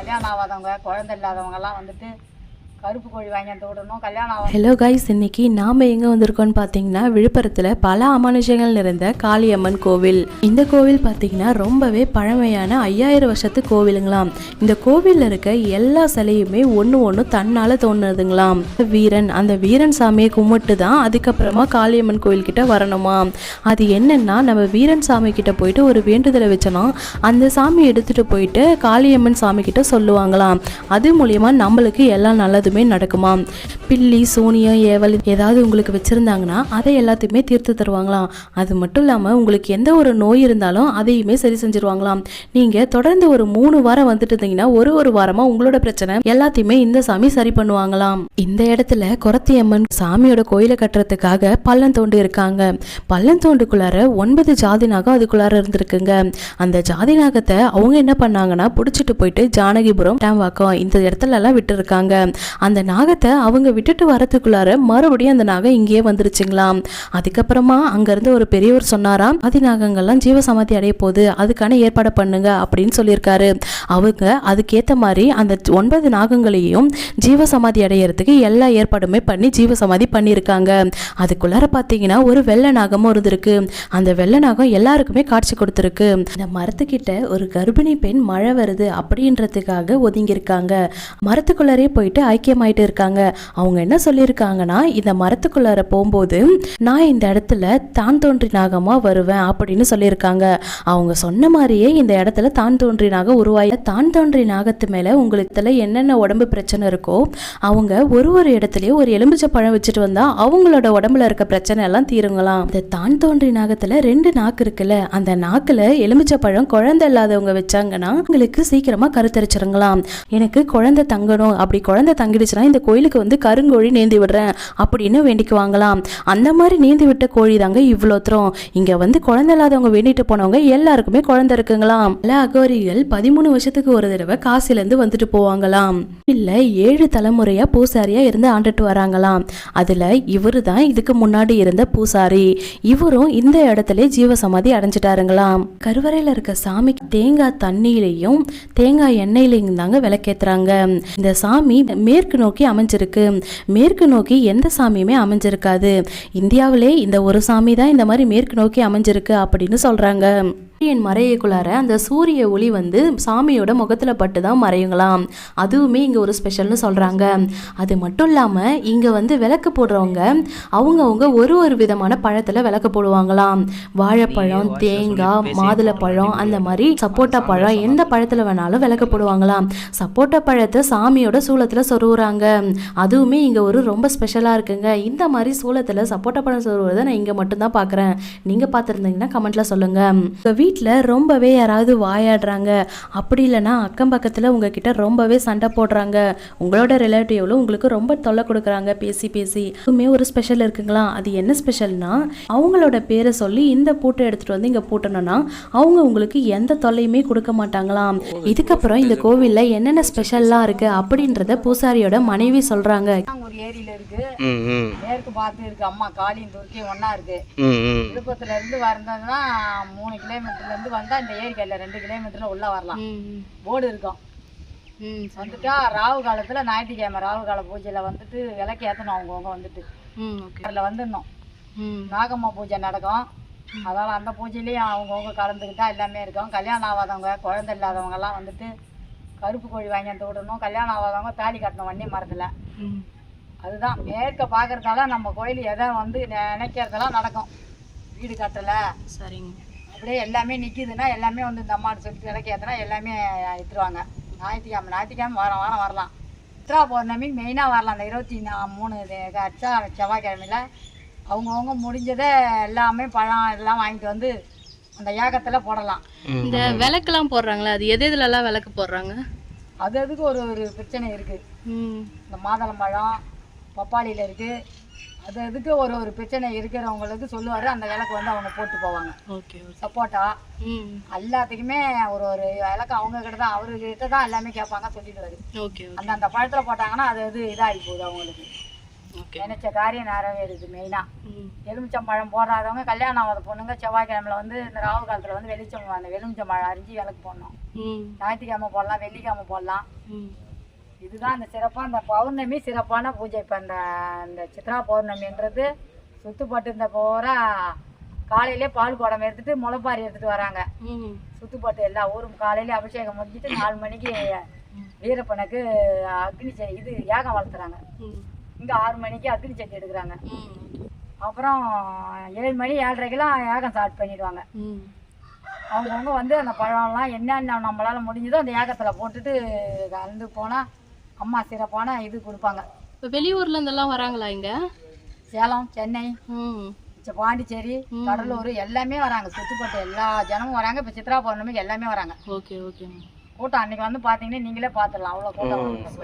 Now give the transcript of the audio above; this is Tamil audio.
கல்யாணம் ஆகாதவங்க குழந்தை இல்லாதவங்கெல்லாம் வந்துட்டு கருப்பு கோழி வாங்கி வந்து விடணும் கல்யாணம் ஆகும். ஹலோ கைஸ், இன்னைக்கு நாம் எங்கே வந்திருக்கோம்னு பார்த்தீங்கன்னா விழுப்புரத்தில் பல அமானுஷங்கள் நிறைந்த காளியம்மன் கோவில். இந்த கோவில் பார்த்தீங்கன்னா ரொம்பவே பழமையான 5000 வருஷத்து கோவிலுங்களாம். இந்த கோவிலில் இருக்க எல்லா சிலையுமே ஒன்று தன்னால் தோணுதுங்களாம். வீரன், அந்த வீரன் சாமியை கும்பிட்டு தான் அதுக்கப்புறமா காளியம்மன் கோவில் கிட்ட வரணுமா. அது என்னன்னா, நம்ம வீரன் சாமி கிட்ட போயிட்டு ஒரு வேண்டுதலை வச்சோன்னா அந்த சாமி எடுத்துகிட்டு போயிட்டு காளியம்மன் சாமி கிட்ட சொல்லுவாங்களாம். அது மூலியமா நம்மளுக்கு எல்லாம் நல்லதுமே நடக்குமா. பில்லி சூனியம் ஏவல் ஏதாவது உங்களுக்கு வச்சிருந்தாங்கன்னா அதை எல்லாத்தையுமே தீர்த்து தருவாங்களாம். அது மட்டும் இல்லாமல் உங்களுக்கு எந்த ஒரு நோய் இருந்தாலும் அதையுமே சரி செஞ்சிருவாங்களாம். நீங்கள் தொடர்ந்து ஒரு 3 வாரம் வந்துட்டு இருந்தீங்கன்னா ஒரு வாரமாக உங்களோட பிரச்சனை எல்லாத்தையுமே இந்த சாமி சரி பண்ணுவாங்களாம். இந்த இடத்துல கொரத்தியம்மன் சாமியோட கோயிலை கட்டுறதுக்காக பள்ளம் தோண்டி இருக்காங்க. பள்ளம் தோண்டுக்குள்ளார 9 ஜாதி நாகம் அதுக்குள்ளார இருந்திருக்குங்க. அந்த ஜாதி நாகத்தை அவங்க என்ன பண்ணாங்கன்னா பிடிச்சிட்டு போயிட்டு ஜானகிபுரம் டேம்வாக்கம் இந்த இடத்துல எல்லாம் விட்டு இருக்காங்க. அந்த நாகத்தை அவங்க விட்டுட்டு வரதுக்குள்ளார மறுபடியும் அந்த நாகம் இங்கேயே வந்துருச்சுங்களாம். அதுக்கப்புறமா அங்கிருந்து ஒரு பெரியவர் சொன்னாராம், ஆதி நாகங்கள்லாம் ஜீவசமாதி அடைய போகுது, அதுக்கான ஏற்பாடு பண்ணுங்க அப்படின்னு சொல்லியிருக்காரு. அவங்க அதுக்கேற்ற மாதிரி அந்த 9 நாகங்களையும் ஜீவசமாதி அடையிறதுக்கு எல்லா ஏற்பாடுமே பண்ணி ஜீவசமாதி பண்ணியிருக்காங்க. அதுக்குள்ளார பார்த்தீங்கன்னா ஒரு வெள்ளை நாகமும் இருந்திருக்கு. அந்த வெள்ளை நாகம் எல்லாருக்குமே காட்சி கொடுத்துருக்கு. இந்த மரத்துக்கிட்ட ஒரு கர்ப்பிணி பெண் மழை வருது அப்படின்றதுக்காக ஒதுங்கியிருக்காங்க. மரத்துக்குள்ளாரே போயிட்டு ஐக்கியமாயிட்டு இருக்காங்க. அவங்க என்ன சொல்லியிருக்காங்கன்னா, இந்த மரத்துக்குள்ளார போகும்போது நான் இந்த இடத்துல தான் தோன்றி நாகமா வருவேன் அப்படின்னு சொல்லியிருக்காங்க. அவங்க சொன்ன மாதிரியே இந்த இடத்துல தான் தோன்றி நாகம் உருவாயி தான் தோன்றி நாகத்து மேல உங்களுக்கு என்னென்ன உடம்பு பிரச்சனை இருக்கோ அவங்க ஒரு இடத்துலயும் ஒரு எலுமிச்சை பழம் வச்சுட்டு வந்தா அவங்களோட உடம்புல இருக்க பிரச்சனை எல்லாம் தீருங்களாம். இந்த தான் தோன்றி நாகத்துல 2 நாக்கு இருக்குல்ல, அந்த நாக்குல எலுமிச்சை பழம் குழந்தை இல்லாதவங்க வச்சாங்கன்னா உங்களுக்கு சீக்கிரமா கருத்தரிச்சிருங்களாம். எனக்கு குழந்தை தங்கணும், அப்படி குழந்தை தங்கிடுச்சுன்னா இந்த கோயிலுக்கு வந்து கருங்கோழி நேந்தி விடுறேன் அப்படின்னு வேண்டிக்குவாங்களாம். அந்த மாதிரி நேந்தி விட்ட கோழி தாங்க இவ்வளோ தூரம். இங்க வந்து குழந்தை இல்லாதவங்க வேண்டிட்டு போனவங்க எல்லாருக்குமே குழந்தை இருக்குங்களாம். பல அகோரிகள் 13 வருஷத்துக்கு ஒரு தடவை காசில இருந்து வந்துட்டு போவாங்களாம். இல்ல 7 தலைமுறையா பூசாரியா இருந்து ஆண்டுட்டு வராங்களாம். அதுல இவரு தான் இதுக்கு முன்னாடி இருந்த பூசாரி. இவரும் இந்த இடத்துல ஜீவசமாதி அடைஞ்சிட்டாருங்களாம். கருவறையில இருக்க சாமிக்கு தேங்காய் தண்ணியிலையும் தேங்காய் எண்ணெயிலையும் தாங்க விளக்கேத்துறாங்க. இந்த சாமி மேற்கு நோக்கி அமைஞ்சிருக்கு. மேற்கு நோக்கி எந்த சாமியுமே அமைஞ்சிருக்காது. இந்தியாவிலே இந்த ஒரு சாமி தான் இந்த மாதிரி மேற்கு நோக்கி அமைஞ்சிருக்கு அப்படின்னு சொல்றாங்க. சூரியன் மறையக்குள்ளார அந்த சூரிய ஒளி வந்து சாமியோட முகத்துல பட்டு தான் மறையுங்களாம். அதுவுமே இங்க ஒரு ஸ்பெஷல்னு சொல்றாங்க. அது மட்டும் இல்லாம இங்க வந்து விளக்கு போடுறவங்க அவங்கவுங்க ஒரு விதமான பழத்துல விளக்கு போடுவாங்களாம். வாழைப்பழம், தேங்காய், மாதுளப்பழம், அந்த மாதிரி சப்போட்டா பழம், எந்த பழத்துல வேணாலும் விளக்கு போடுவாங்களாம். சப்போட்டா பழத்தை சாமியோட சூளத்துல சொருவுறாங்க. அதுவுமே இங்க ஒரு ரொம்ப ஸ்பெஷலா இருக்குங்க. இந்த மாதிரி சூளத்துல சப்போட்டா பழம் சொருவுறதை நான் இங்க மட்டும்தான் பாக்குறேன். நீங்க பார்த்துருந்தீங்கன்னா கமெண்ட்ல சொல்லுங்க. வீட்டில் ரொம்பவே யாராவது வாயாடுறாங்க, அப்படி இல்லைன்னா அக்கம் பக்கத்தில் உங்ககிட்ட ரொம்பவே சண்டை போடுறாங்க, உங்களோட ரிலேட்டிவ்ல உங்களுக்கு ரொம்ப தொல்லை கொடுக்குறாங்க பேசி இதுவுமே ஒரு ஸ்பெஷல் இருக்குங்களா. அது என்ன ஸ்பெஷல்னா, அவங்களோட பேரை சொல்லி இந்த பூட்டை எடுத்துட்டு வந்து இங்கே பூட்டணும்னா அவங்க உங்களுக்கு எந்த தொல்லையுமே கொடுக்க மாட்டாங்களாம். இதுக்கப்புறம் இந்த கோவில்ல என்னென்ன ஸ்பெஷல்லாம் இருக்கு அப்படின்றத பூசாரியோட மனைவி சொல்றாங்க. ஒரு ஏரியில இருக்கு, மேற்கு பார்த்து இருக்கு, அம்மா காளியும் துர்க்கியும் ஒன்னா இருக்கு. விழுப்புரத்துல இருந்து வந்ததுன்னா 3 கிலோமீட்டர்ல இருந்து வந்தா இந்த ஏரிக்கையில 2 கிலோமீட்டர்ல உள்ள வரலாம். போர்டு இருக்கும். வந்துட்டா ராகு காலத்துல ஞாயிற்றுக்கிழமை ராகு கால பூஜையில வந்துட்டு விளக்கு ஏத்தணும். அவங்கவுங்க வந்துட்டு அதுல வந்துடணும். நாகம்மா பூஜை நடக்கும். அதனால அந்த பூஜையிலயும் அவங்கவுங்க கலந்துக்கிட்டா எல்லாமே இருக்கும். கல்யாணம் ஆகாதவங்க குழந்தை இல்லாதவங்க எல்லாம் வந்துட்டு கருப்பு கோழி வாங்கி வந்து விடணும். கல்யாணம் ஆகாதவங்க தாலி கட்டணும் வண்டி மரத்துல. அதுதான் மேற்க பாக்குறதால நம்ம கோயில் எதை வந்து நினைக்கிறதெல்லாம் நடக்கும். வீடு கட்டல சரிங்க அப்படியே எல்லாமே நிற்கிதுன்னா எல்லாமே வந்து இந்த அம்மாட்டு சொல்லிட்டு விளக்கு ஏற்றினா எல்லாமே எடுத்துருவாங்க. ஞாயிற்றுக்கிழமை வாரம் வரலாம். சித்ரா பௌர்ணமி மெயினாக வரலாம். அந்த 23 அச்சா செவ்வாய்க்கிழமையில் அவங்கவுங்க முடிஞ்சதை எல்லாமே பழம் எல்லாம் வாங்கிட்டு வந்து அந்த ஏகத்தில் போடலாம். இந்த விளக்குலாம் போடுறாங்களா, அது எதுலலாம் விளக்கு போடுறாங்க? அது அதுக்கு ஒரு பிரச்சனை இருக்குது. இந்த மாதுளம்பழம் பப்பாளியில் இருக்குது. அது அதுக்கு ஒரு பிரச்சனை இருக்கிறவங்களுக்கு சொல்லுவார். அந்த விளக்கு வந்து அவங்க போட்டு போவாங்க. சப்போட்டா எல்லாத்துக்குமே ஒரு விளக்கு அவங்க கிட்ட தான், அவர்கிட்ட தான் எல்லாமே கேட்பாங்க, சொல்லிடுவாரு. அந்த பழத்தில் போட்டாங்கன்னா அது இதாகி போகுது அவங்களுக்கு. ஓகே. நினைச்ச காரியம் நிறைவேறுது மெயினா. ம். எலுமிச்சம்பழம் போடாதவங்க கல்யாணம் ஆகாத பொண்ணுங்க செவ்வாய்க்கிழமையில வந்து இந்த ராகு காலத்துல வந்து அந்த எலுமிச்சம்பழம் அரிஞ்சு விளக்கு போடணும். ஞாயிற்றுக்கிழமை போடலாம், வெள்ளிக்கிழமை போடலாம். இதுதான் இந்த சிறப்பாக இந்த பௌர்ணமி சிறப்பான பூஜை. இப்போ இந்த சித்ரா பௌர்ணமின்றது சுத்துப்பட்டு இந்த பூரா காலையிலே பால் குடம் எடுத்துட்டு முளைப்பாரி எடுத்துட்டு வராங்க. சுத்துப்பட்டு எல்லா ஊரும் காலையில அபிஷேகம் முடிஞ்சிட்டு 4 மணிக்கு வீரப்பனுக்கு அக்னி இது யாகம் வளர்த்துறாங்க. இங்க 6 மணிக்கு அக்னி சட்டி எடுக்கிறாங்க. அப்புறம் 7 மணி 7:30க்கெல்லாம் யாகம் ஸ்டார்ட் பண்ணிடுவாங்க. அவங்கவுங்க வந்து அந்த பழம்லாம் என்னென்ன நம்மளால முடிஞ்சதோ அந்த யாகத்துல போட்டுட்டு கலந்து போனா அம்மா சிறப்பான இது கொடுப்பாங்க. இப்போ வெளியூர்ல இருந்தெல்லாம் வராங்களா இங்க? சேலம், சென்னை, பாண்டிச்சேரி, கடலூர் எல்லாமே வராங்க. சுத்துப்பட்டு எல்லா ஜனமும் வராங்க. இப்போ சித்ரா பௌர்ணமிக்கு எல்லாமே வராங்க. Okay okay. கூட்டம் அன்னைக்கு வந்து பாத்தீங்கன்னா நீங்களே பாத்துடலாம், அவ்வளவு கூட்டம்.